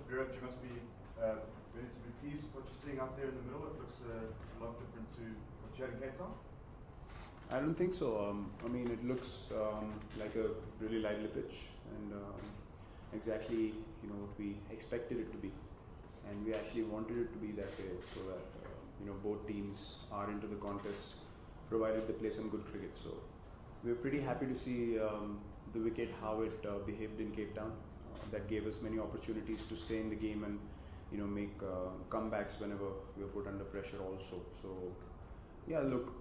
Virat, you must be relatively pleased with what you're seeing out there in the middle. It looks a lot different to what you had in Cape Town. I don't think so. I mean, it looks like a really lively pitch, and exactly what we expected it to be, and we actually wanted it to be that way, so that both teams are into the contest, provided they play some good cricket. So we're pretty happy to see the wicket, how it behaved in Cape Town. That gave us many opportunities to stay in the game and make comebacks whenever we were put under pressure also. So yeah, look,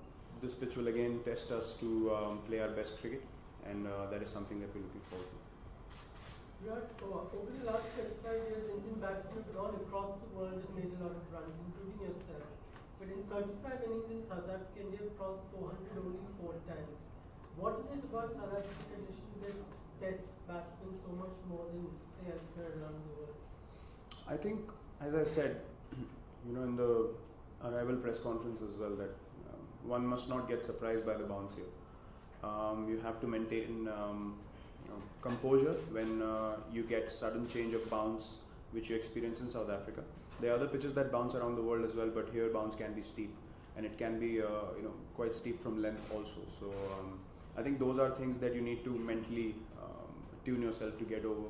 this pitch will again test us to play our best cricket, and that is something that we're looking forward to. Virat, over the last 25 years, Indian batsmen have gone across the world and made a lot of runs, including yourself. But in 35 innings in South Africa, India have crossed 400 only 4 times. What is it about South African conditions that tests batsmen so much more than, say, elsewhere around the world? I think, as I said, in the arrival press conference as well, that one must not get surprised by the bounce here. You have to maintain composure when you get sudden change of bounce, which you experience in South Africa. There are other pitches that bounce around the world as well, but here bounce can be steep, and it can be quite steep from length also. So I think those are things that you need to mentally tune yourself to get over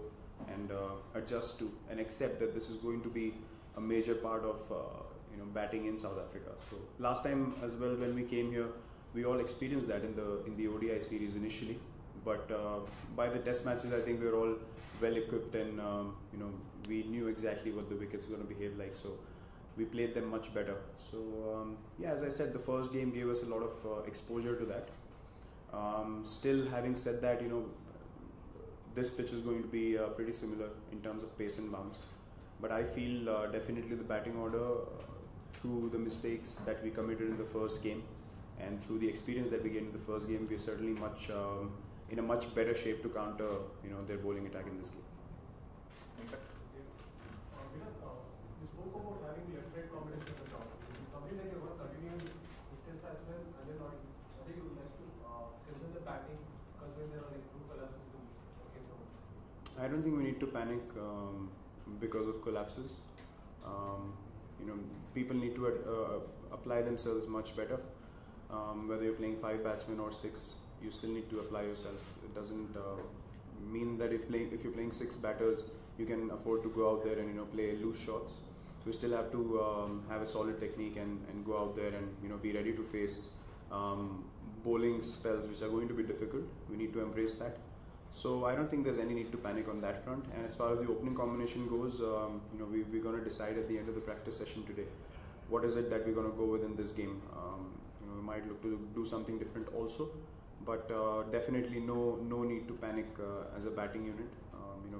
and adjust to, and accept that this is going to be a major part of batting in South Africa. So last time as well, when we came here, we all experienced that in the ODI series initially. But by the test matches, I think we were all well equipped, and we knew exactly what the wickets were going to behave like. So we played them much better. So yeah, as I said, the first game gave us a lot of exposure to that. Still, having said that, this pitch is going to be pretty similar in terms of pace and bounce. But I feel definitely the batting order, through the mistakes that we committed in the first game, and through the experience that we gained in the first game, we're certainly in a much better shape to counter their bowling attack in this game. Uncut. You spoke about having the trade combination at the top. Is it something that you're going to continue this test as well? And then I think you would like to strengthen the batting, considering there are like 2 collapses in Cape Town. I don't think we need to panic because of collapses. People need to apply themselves much better. Whether you're playing 5 batsmen or 6, you still need to apply yourself. It doesn't mean that if you're playing 6 batters, you can afford to go out there and play loose shots. You still have to have a solid technique and go out there and be ready to face bowling spells which are going to be difficult. We need to embrace that. So I don't think there's any need to panic on that front. And as far as the opening combination goes, we're going to decide at the end of the practice session today what is it that we're going to go with in this game. We might look to do something different also, but definitely no need to panic as a batting unit.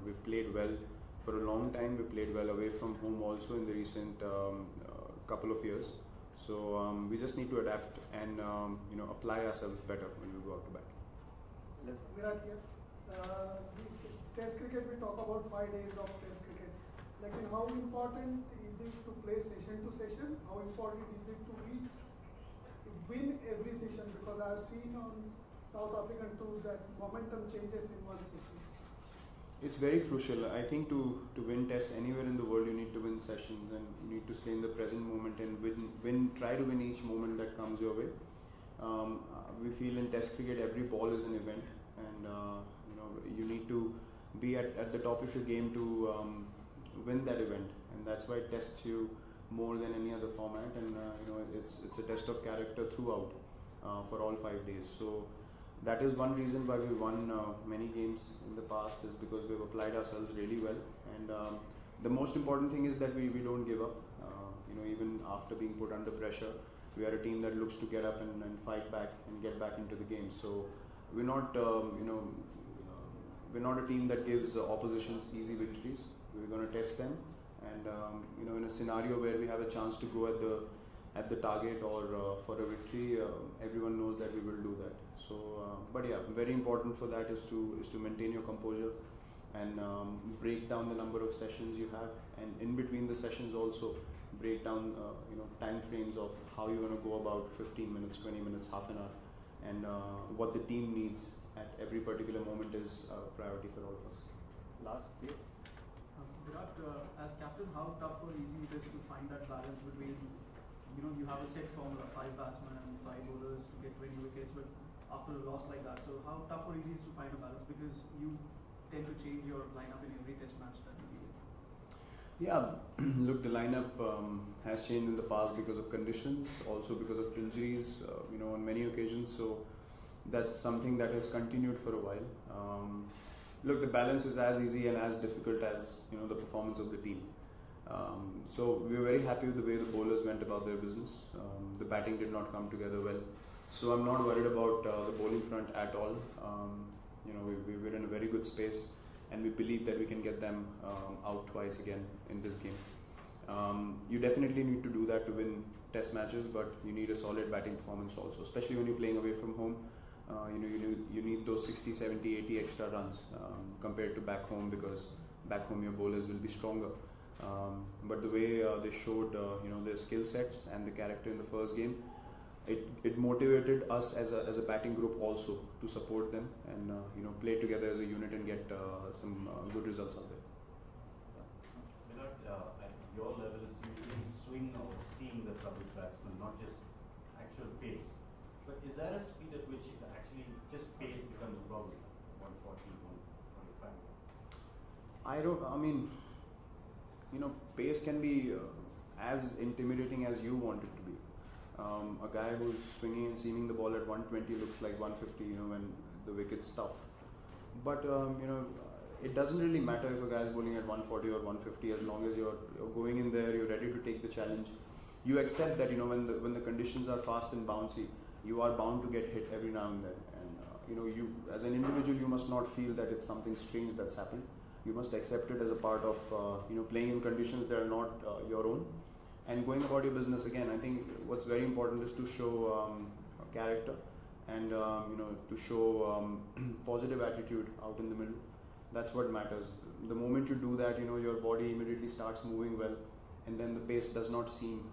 We've played well for a long time. We played well away from home also in the recent couple of years. So we just need to adapt and apply ourselves better when we go out to bat. Virat here. Test cricket, we talk about 5 days of test cricket. Like, how important is it to play session to session? How important is it to win every session? Because I have seen on South African tours that momentum changes in one session. It's very crucial. I think to win tests anywhere in the world, you need to win sessions, and you need to stay in the present moment and try to win each moment that comes your way. We feel in test cricket, every ball is an event, and you need to be at the top of your game to win that event, and that's why it tests you more than any other format. And it's a test of character throughout for all 5 days. So that is one reason why we won many games in the past, is because we've applied ourselves really well. And the most important thing is that we don't give up. Even after being put under pressure, we are a team that looks to get up and fight back and get back into the game. So we're not we're not a team that gives oppositions easy victories. We're going to test them, and in a scenario where we have a chance to go at the target or for a victory, everyone knows that we will do that. So but yeah, very important for that is to maintain your composure and break down the number of sessions you have, and in between the sessions also break down time frames of how you're going to go about 15 minutes, 20 minutes, half an hour, and what the team needs at every particular moment is a priority for all of us. Last year. Virat, as captain, how tough or easy it is to find that balance between, you have a set formula, 5 batsmen and 5 bowlers to get 20 wickets, but after a loss like that, so how tough or easy is to find a balance, because you tend to change your lineup in every test match that you play? Yeah, look, the lineup has changed in the past because of conditions, also because of injuries, on many occasions. So that's something that has continued for a while. Look, the balance is as easy and as difficult as the performance of the team. So we were very happy with the way the bowlers went about their business. The batting did not come together well, so I'm not worried about the bowling front at all. We're in a very good space, and we believe that we can get them out twice again in this game. You definitely need to do that to win test matches, but you need a solid batting performance also, especially when you're playing away from home. You need those 60, 70, 80 extra runs compared to back home, because back home your bowlers will be stronger. But the way they showed their skill sets and the character in the first game, it motivated us as a batting group also to support them and play together as a unit and get some good results out there. At your level, it's usually swing or seeing the troubled batsman, not just actual pace. But is there a speed at which it actually just pace becomes a problem? 140, 145? Pace can be as intimidating as you want it to be. A guy who's swinging and seaming the ball at 120 looks like 150, when the wicket's tough. But, it doesn't really matter if a guy is bowling at 140 or 150, as long as you're going in there, you're ready to take the challenge. You accept that, when the conditions are fast and bouncy, you are bound to get hit every now and then. And, you as an individual, you must not feel that it's something strange that's happened. You must accept it as a part of, playing in conditions that are not your own. And going about your business again, I think what's very important is to show character and to show positive attitude out in the middle. That's what matters. The moment you do that, your body immediately starts moving well, and then the pace does not seem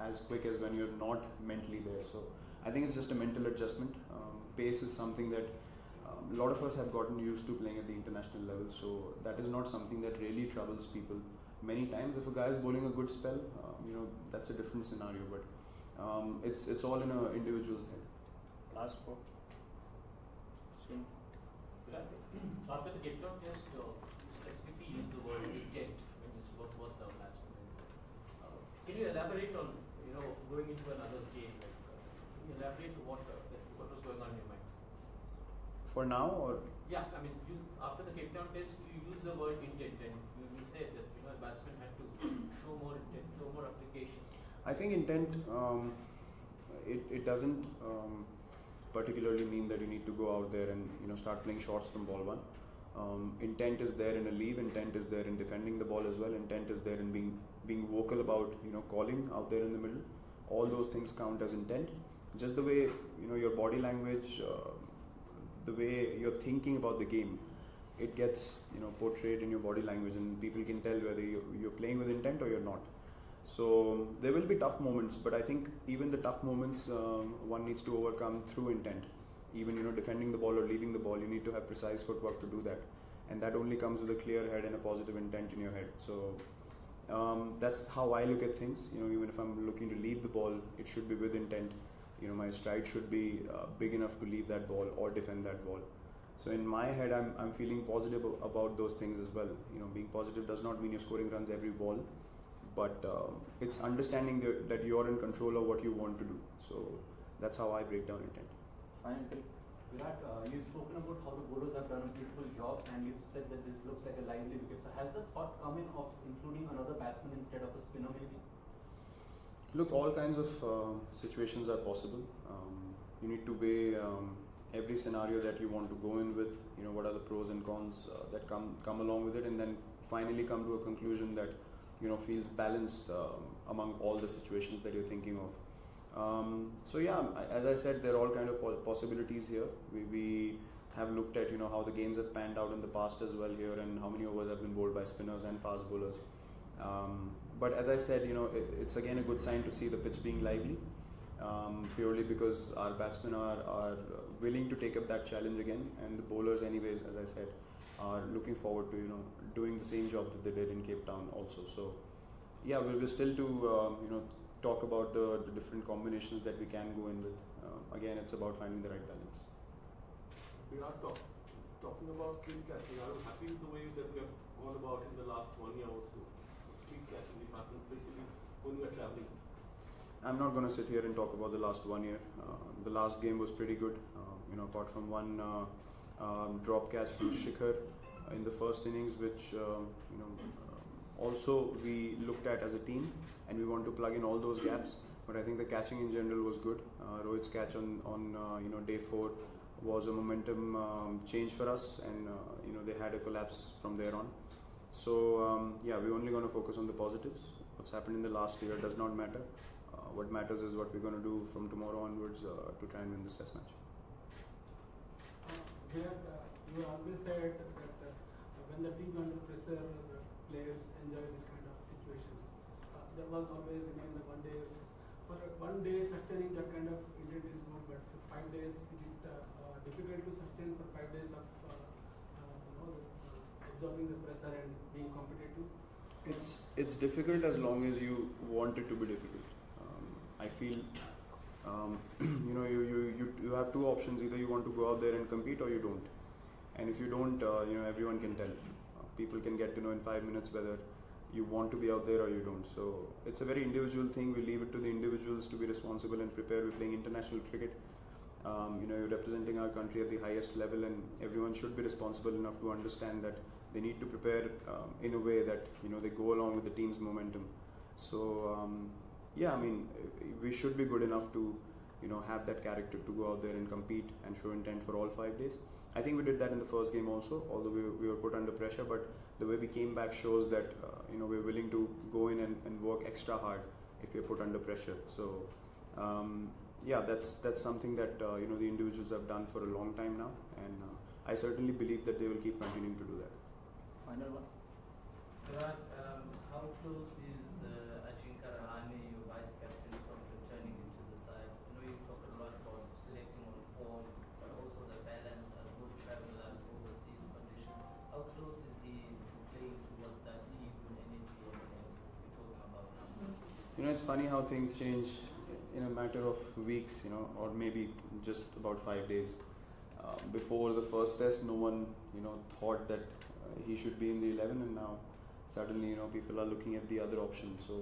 as quick as when you're not mentally there. So I think it's just a mental adjustment. Pace is something that a lot of us have gotten used to playing at the international level, so that is not something that really troubles people. Many times if a guy is bowling a good spell, that's a different scenario, but it's all in an individual's head. Last four. After the Cape Town test, you specifically used the word intent when you spoke about the batsman. Can you elaborate on, going into another game? Can you elaborate what was going on in your mind? For now, or? Yeah, after the Cape Town test, you used the word intent, and you said that a batsman had to show more intent, show more application. I think intent, it doesn't particularly mean that you need to go out there and start playing shots from ball one. Intent is there in a leave, intent is there in defending the ball as well, intent is there in being vocal about calling out there in the middle. All those things count as intent. Just the way your body language, the way you're thinking about the game, it gets portrayed in your body language, and people can tell whether you're playing with intent or you're not. So there will be tough moments, but I think even the tough moments one needs to overcome through intent. Even defending the ball or leaving the ball, you need to have precise footwork to do that, and that only comes with a clear head and a positive intent in your head. So that's how I look at things. Even if I'm looking to leave the ball, it should be with intent. My stride should be big enough to leave that ball or defend that ball. So in my head, I'm feeling positive about those things as well. Being positive does not mean you're scoring runs every ball, but it's understanding that you're in control of what you want to do. So that's how I break down intent. Finally, Virat, you've spoken about how the bowlers have done a beautiful job, and you've said that this looks like a lively wicket. So has the thought come in of including another batsman instead of a spinner maybe? Look, all kinds of situations are possible. You need to weigh every scenario that you want to go in with. What are the pros and cons that come along with it, and then finally come to a conclusion that feels balanced among all the situations that you're thinking of. So yeah, as I said, there are all kind of possibilities here. We have looked at how the games have panned out in the past as well here, and how many overs have been bowled by spinners and fast bowlers. But as I said, it's again a good sign to see the pitch being lively. purely because our batsmen are willing to take up that challenge again, and the bowlers, anyways, as I said, are looking forward to doing the same job that they did in Cape Town also. So yeah, we'll be still to talk about the different combinations that we can go in with. Again, it's about finding the right balance. We are talking about speed catching. Are you happy with the way that we have gone about in the last 1 year or so? Speed catching department, especially when we are traveling. I'm not going to sit here and talk about the last 1 year. The last game was pretty good. Apart from one drop catch from Shikhar in the first innings, which also we looked at as a team, and we want to plug in all those gaps. But I think the catching in general was good. Rohit's catch on day 4 was a momentum change for us, and they had a collapse from there on. So we're only going to focus on the positives. What's happened in the last year does not matter. What matters is what we're going to do from tomorrow onwards to try and win this test match. Virat, you always said that when the team under pressure, the players enjoy this kind of situations. There was always in the 1 days. For 1 day sustaining that kind of intent is good, but for 5 days, is it difficult to sustain for 5 days of absorbing the pressure and being competitive? It's difficult as long as you want it to be difficult. I feel you have two options: either you want to go out there and compete, or you don't. And if you don't, everyone can tell. People can get to know in 5 minutes whether you want to be out there or you don't. So it's a very individual thing. We leave it to the individuals to be responsible and prepare. We're playing international cricket. You're representing our country at the highest level, and everyone should be responsible enough to understand that they need to prepare in a way that they go along with the team's momentum. So we should be good enough to have that character to go out there and compete and show intent for all 5 days. I think we did that in the first game also, although we were put under pressure. But the way we came back shows that we're willing to go in and work extra hard if we're put under pressure. So that's something that the individuals have done for a long time now, and I certainly believe that they will keep continuing to do that. Final one. Virat, how close is Ajinkya Rahane, your vice captain, from returning into the side? I know you talk a lot about selecting on form, but also the balance and good travel and overseas conditions. How close is he to playing towards that team energy and you're talking about now? It's funny how things change in a matter of weeks, or maybe just about 5 days. Before the first test, no one, thought that he should be in the 11, and now suddenly, people are looking at the other option. So,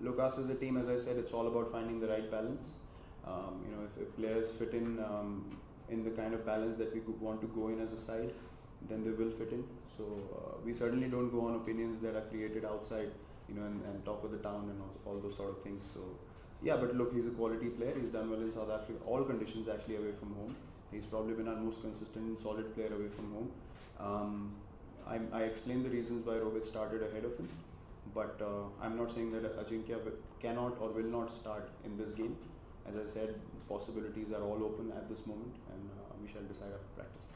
look, us as a team, as I said, it's all about finding the right balance. If players fit in the kind of balance that we want to go in as a side, then they will fit in. So, we certainly don't go on opinions that are created outside, and top of the town and all those sort of things. So, yeah, but look, he's a quality player. He's done well in South Africa, all conditions actually away from home. He's probably been our most consistent and solid player away from home. I explained the reasons why Rohit started ahead of him, but I'm not saying that Ajinkya cannot or will not start in this game. As I said, possibilities are all open at this moment, and we shall decide after practice.